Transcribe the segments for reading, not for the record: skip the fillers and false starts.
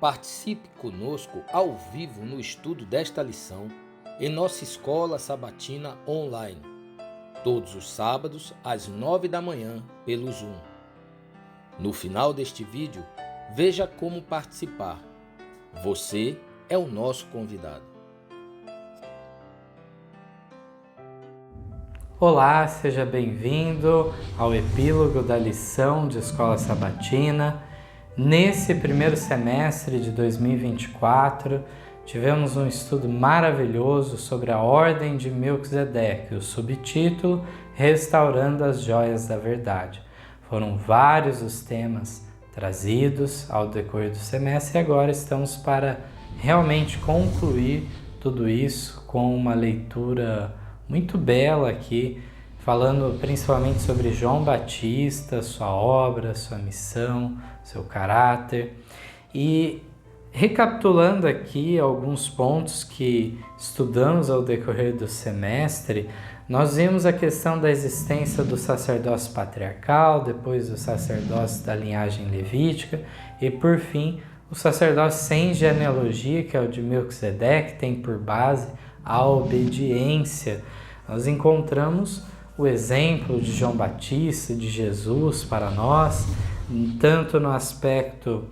Participe conosco ao vivo no estudo desta lição em nossa escola sabatina online, todos os sábados às 9 da manhã pelo Zoom. No final deste vídeo, veja como participar. Você é o nosso convidado. Olá, seja bem-vindo ao epílogo da lição de Escola Sabatina. Nesse primeiro semestre de 2024, tivemos um estudo maravilhoso sobre a Ordem de Melquisedeque, o subtítulo Restaurando as Joias da Verdade. Foram vários os temas trazidos ao decorrer do semestre e agora estamos para realmente concluir tudo isso com uma leitura muito bela aqui, falando principalmente sobre João Batista, sua obra, sua missão, seu caráter. E recapitulando aqui alguns pontos que estudamos ao decorrer do semestre, nós vimos a questão da existência do sacerdócio patriarcal, depois do sacerdócio da linhagem levítica e, por fim, o sacerdócio sem genealogia, que é o de Melquisedeque, tem por base a obediência. Nós encontramos o exemplo de João Batista, de Jesus para nós, tanto no aspecto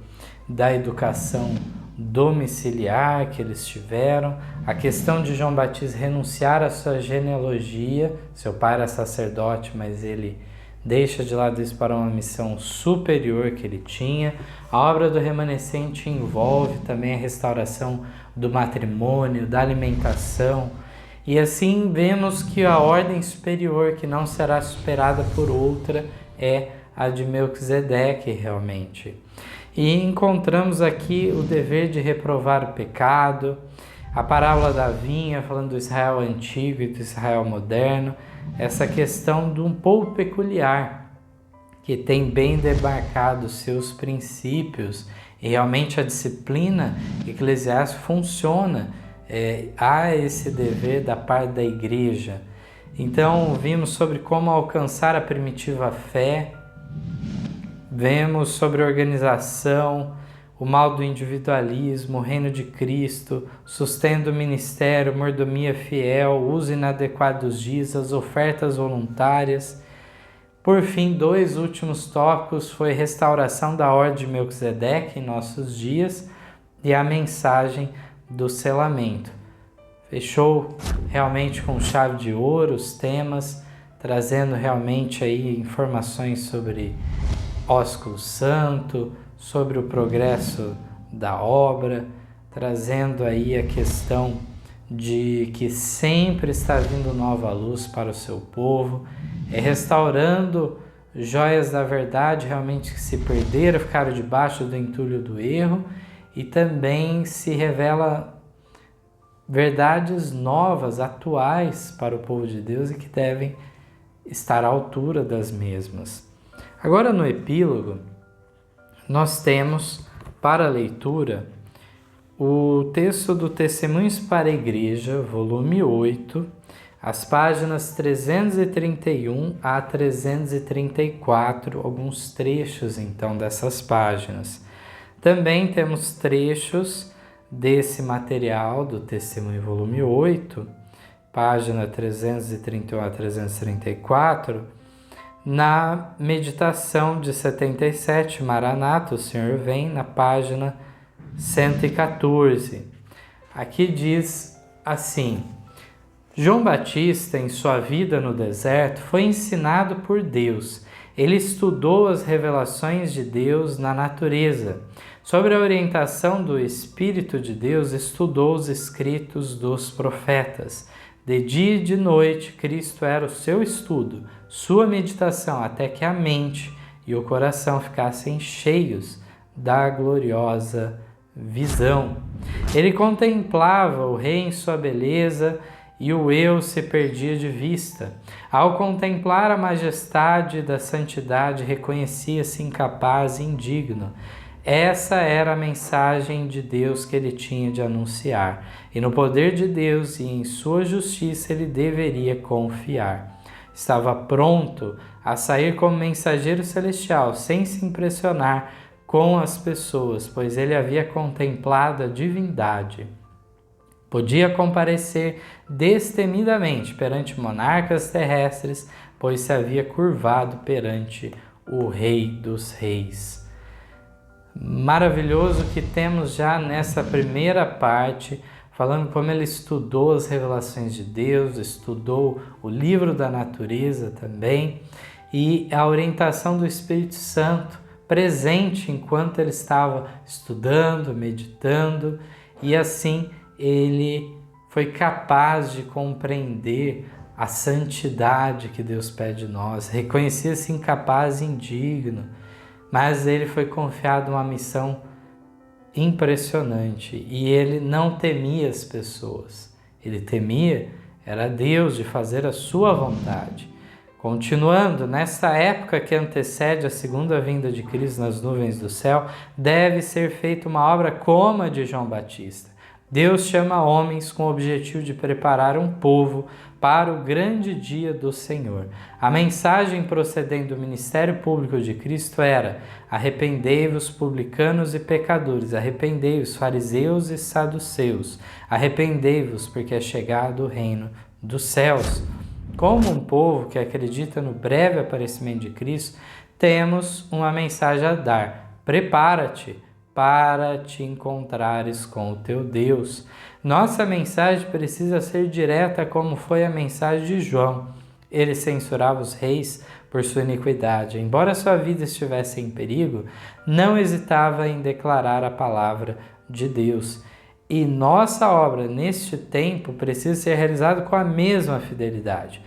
da educação domiciliar que eles tiveram, a questão de João Batista renunciar à sua genealogia, seu pai era sacerdote, mas ele deixa de lado isso para uma missão superior que ele tinha. A obra do remanescente envolve também a restauração do matrimônio, da alimentação, e assim vemos que a ordem superior, que não será superada por outra, é a de Melquisedeque realmente. E encontramos aqui o dever de reprovar o pecado, a parábola da vinha, falando do Israel antigo e do Israel moderno, essa questão de um povo peculiar, que tem bem demarcado seus princípios, e realmente a disciplina eclesiástica funciona. Há esse dever da parte da igreja. Então vimos sobre como alcançar a primitiva fé, vemos sobre a organização, o mal do individualismo, o reino de Cristo, sustento do ministério, mordomia fiel, uso inadequado dos dias, as ofertas voluntárias. Por fim, dois últimos tópicos foi restauração da ordem de Melquisedeque em nossos dias e a mensagem do selamento. Fechou realmente com chave de ouro os temas, trazendo realmente aí informações sobre ósculo santo, sobre o progresso da obra, trazendo aí a questão de que sempre está vindo nova luz para o seu povo, restaurando joias da verdade realmente que se perderam, ficaram debaixo do entulho do erro, e também se revela verdades novas, atuais para o povo de Deus e que devem estar à altura das mesmas. Agora no epílogo, nós temos para leitura o texto do Testemunhos para a Igreja, volume 8, as páginas 331 a 334, alguns trechos então dessas páginas. Também temos trechos desse material do Testemunho volume 8, página 331 a 334, na meditação de 77, Maranata, o Senhor vem, na página 114. Aqui diz assim: João Batista, em sua vida no deserto, foi ensinado por Deus. Ele estudou as revelações de Deus na natureza. Sobre a orientação do Espírito de Deus, estudou os escritos dos profetas. De dia e de noite, Cristo era o seu estudo, sua meditação, até que a mente e o coração ficassem cheios da gloriosa visão. Ele contemplava o Rei em sua beleza e o eu se perdia de vista. Ao contemplar a majestade da santidade, reconhecia-se incapaz e indigno. Essa era a mensagem de Deus que ele tinha de anunciar, e no poder de Deus e em sua justiça ele deveria confiar. Estava pronto a sair como mensageiro celestial, sem se impressionar com as pessoas, pois ele havia contemplado a divindade. Podia comparecer destemidamente perante monarcas terrestres, pois se havia curvado perante o Rei dos Reis. Maravilhoso que temos já nessa primeira parte, falando como ele estudou as revelações de Deus, estudou o livro da natureza também, e a orientação do Espírito Santo presente enquanto ele estava estudando, meditando, e assim ele foi capaz de compreender a santidade que Deus pede de nós, reconhecia-se incapaz e indigno, mas ele foi confiado uma missão impressionante e ele não temia as pessoas, ele temia era Deus, de fazer a sua vontade. Continuando, nessa época que antecede a segunda vinda de Cristo nas nuvens do céu, deve ser feita uma obra como a de João Batista. Deus chama homens com o objetivo de preparar um povo para o grande dia do Senhor. A mensagem procedendo do ministério público de Cristo era: arrependei-vos, publicanos e pecadores, arrependei-vos, fariseus e saduceus, arrependei-vos, porque é chegado o reino dos céus. Como um povo que acredita no breve aparecimento de Cristo, temos uma mensagem a dar: prepara-te para te encontrares com o teu Deus. Nossa mensagem precisa ser direta, como foi a mensagem de João. Ele censurava os reis por sua iniquidade. Embora sua vida estivesse em perigo, não hesitava em declarar a palavra de Deus. E nossa obra neste tempo precisa ser realizada com a mesma fidelidade.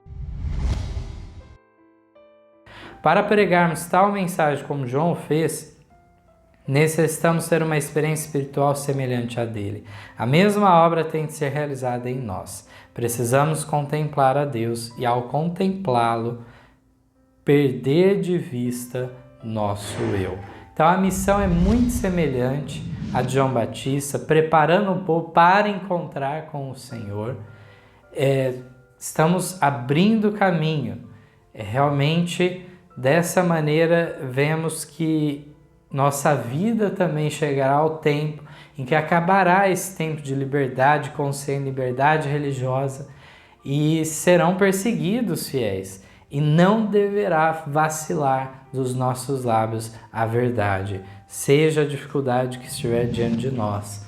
Para pregarmos tal mensagem como João fez, necessitamos ter uma experiência espiritual semelhante à dele. A mesma obra tem de ser realizada em nós. Precisamos contemplar a Deus e, ao contemplá-lo, perder de vista nosso eu. Então a missão é muito semelhante à de João Batista, preparando o povo para encontrar com o Senhor. Estamos abrindo caminho. Realmente, dessa maneira, vemos que nossa vida também chegará ao tempo em que acabará esse tempo de liberdade consciente, liberdade religiosa, e serão perseguidos fiéis. E não deverá vacilar dos nossos lábios a verdade, seja a dificuldade que estiver diante de nós.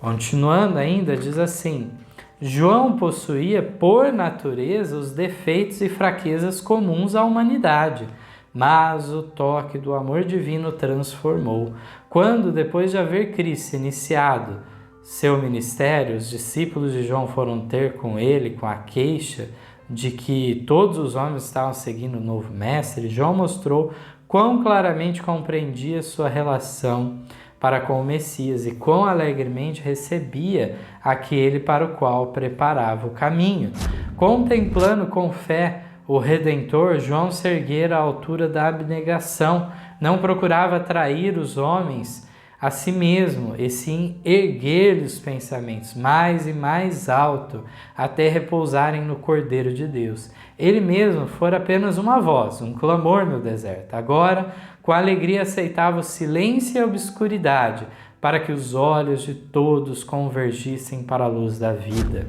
Continuando ainda, diz assim: João possuía por natureza os defeitos e fraquezas comuns à humanidade, mas o toque do amor divino o transformou. Quando, depois de haver Cristo iniciado seu ministério, os discípulos de João foram ter com ele com a queixa de que todos os homens estavam seguindo o novo mestre, João mostrou quão claramente compreendia sua relação para com o Messias e quão alegremente recebia aquele para o qual preparava o caminho. Contemplando com fé o Redentor, João se erguera à altura da abnegação, não procurava atrair os homens a si mesmo, e sim erguer-lhe os pensamentos mais e mais alto, até repousarem no Cordeiro de Deus. Ele mesmo fora apenas uma voz, um clamor no deserto. Agora, com alegria aceitava o silêncio e a obscuridade, para que os olhos de todos convergissem para a luz da vida.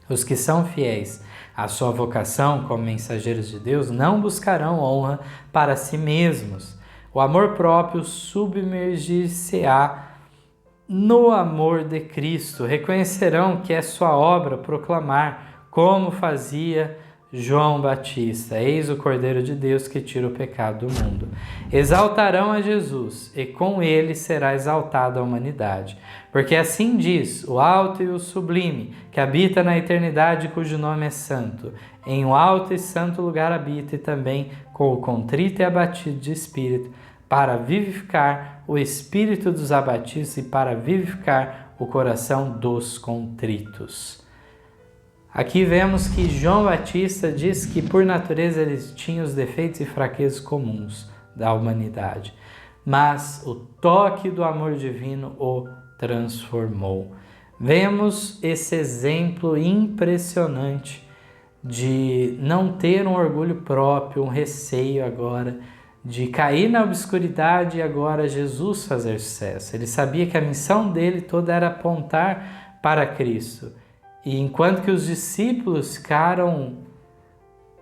Os que são fiéis à sua vocação como mensageiros de Deus não buscarão honra para si mesmos. O amor próprio submergir-se-á no amor de Cristo. Reconhecerão que é sua obra proclamar, como fazia João Batista: eis o Cordeiro de Deus que tira o pecado do mundo. Exaltarão a Jesus, e com ele será exaltada a humanidade. Porque assim diz o alto e o sublime, que habita na eternidade, cujo nome é santo. Em um alto e santo lugar habita, e também com o contrito e abatido de espírito, para vivificar o espírito dos abatidos e para vivificar o coração dos contritos. Aqui vemos que João Batista diz que por natureza ele tinha os defeitos e fraquezas comuns da humanidade, mas o toque do amor divino o transformou. Vemos esse exemplo impressionante de não ter um orgulho próprio, um receio agora de cair na obscuridade e agora Jesus fazer sucesso. Ele sabia que a missão dele toda era apontar para Cristo. E enquanto que os discípulos ficaram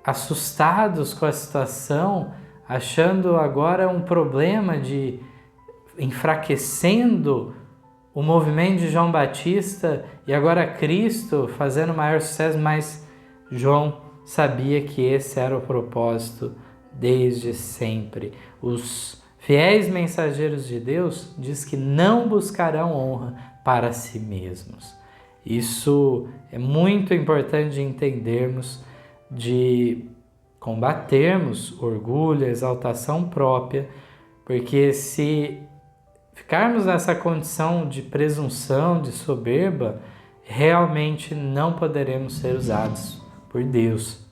assustados com a situação, achando agora um problema de enfraquecendo o movimento de João Batista e agora Cristo fazendo maior sucesso, mas João sabia que esse era o propósito desde sempre. Os fiéis mensageiros de Deus diz que não buscarão honra para si mesmos. Isso é muito importante de entendermos, de combatermos orgulho, exaltação própria, porque se ficarmos nessa condição de presunção, de soberba, realmente não poderemos ser usados por Deus.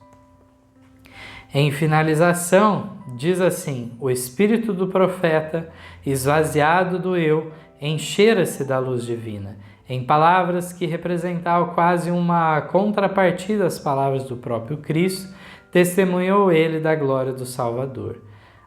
Em finalização, diz assim: o espírito do profeta, esvaziado do eu, enchera-se da luz divina, em palavras que representavam quase uma contrapartida às palavras do próprio Cristo, testemunhou ele da glória do Salvador.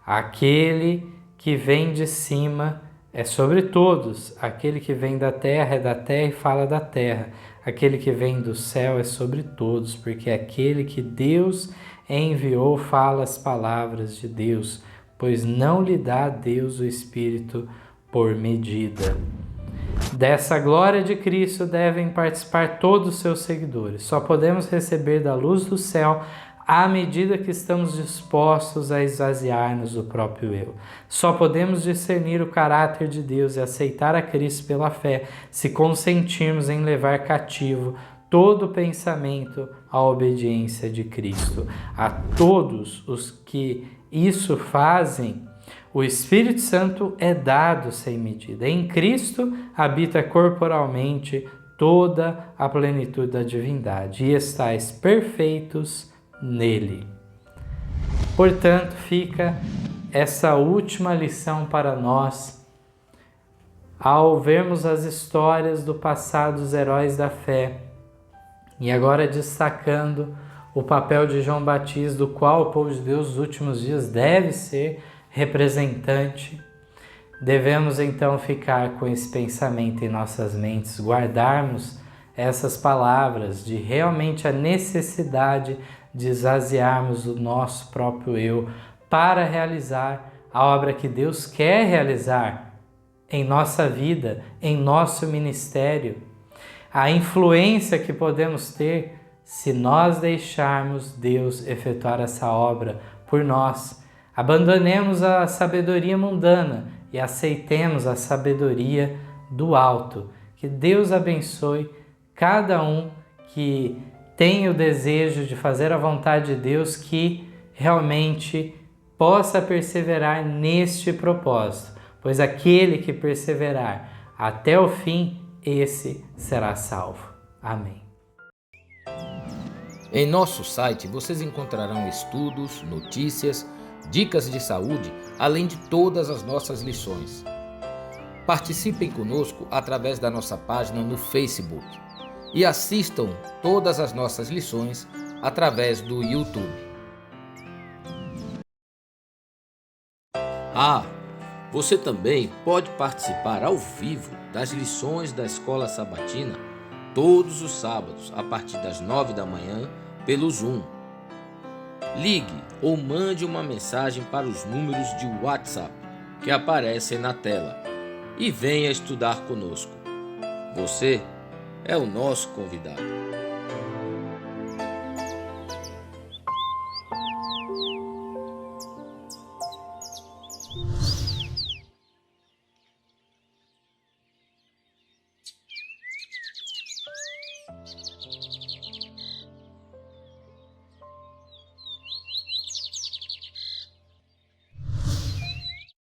Aquele que vem de cima é sobre todos, aquele que vem da terra é da terra e fala da terra, aquele que vem do céu é sobre todos, porque aquele que Deus enviou fala as palavras de Deus, pois não lhe dá a Deus o Espírito por medida. Dessa glória de Cristo devem participar todos os seus seguidores. Só podemos receber da luz do céu à medida que estamos dispostos a esvaziar-nos do próprio eu. Só podemos discernir o caráter de Deus e aceitar a Cristo pela fé se consentirmos em levar cativo todo pensamento à obediência de Cristo. A todos os que isso fazem, o Espírito Santo é dado sem medida. Em Cristo habita corporalmente toda a plenitude da divindade, e estáis perfeitos nele. Portanto, fica essa última lição para nós, ao vermos as histórias do passado dos heróis da fé, e agora destacando o papel de João Batista, do qual o povo de Deus nos últimos dias deve ser representante. Devemos então ficar com esse pensamento em nossas mentes, guardarmos essas palavras de realmente a necessidade de esvaziarmos o nosso próprio eu para realizar a obra que Deus quer realizar em nossa vida, em nosso ministério. A influência que podemos ter se nós deixarmos Deus efetuar essa obra por nós. Abandonemos a sabedoria mundana e aceitemos a sabedoria do alto. Que Deus abençoe cada um que tem o desejo de fazer a vontade de Deus, que realmente possa perseverar neste propósito, pois aquele que perseverar até o fim, esse será salvo. Amém. Em nosso site vocês encontrarão estudos, notícias, dicas de saúde, além de todas as nossas lições. Participem conosco através da nossa página no Facebook e assistam todas as nossas lições através do YouTube. Você também pode participar ao vivo das lições da Escola Sabatina todos os sábados a partir das 9 da manhã pelo Zoom. Ligue ou mande uma mensagem para os números de WhatsApp que aparecem na tela e venha estudar conosco. Você é o nosso convidado.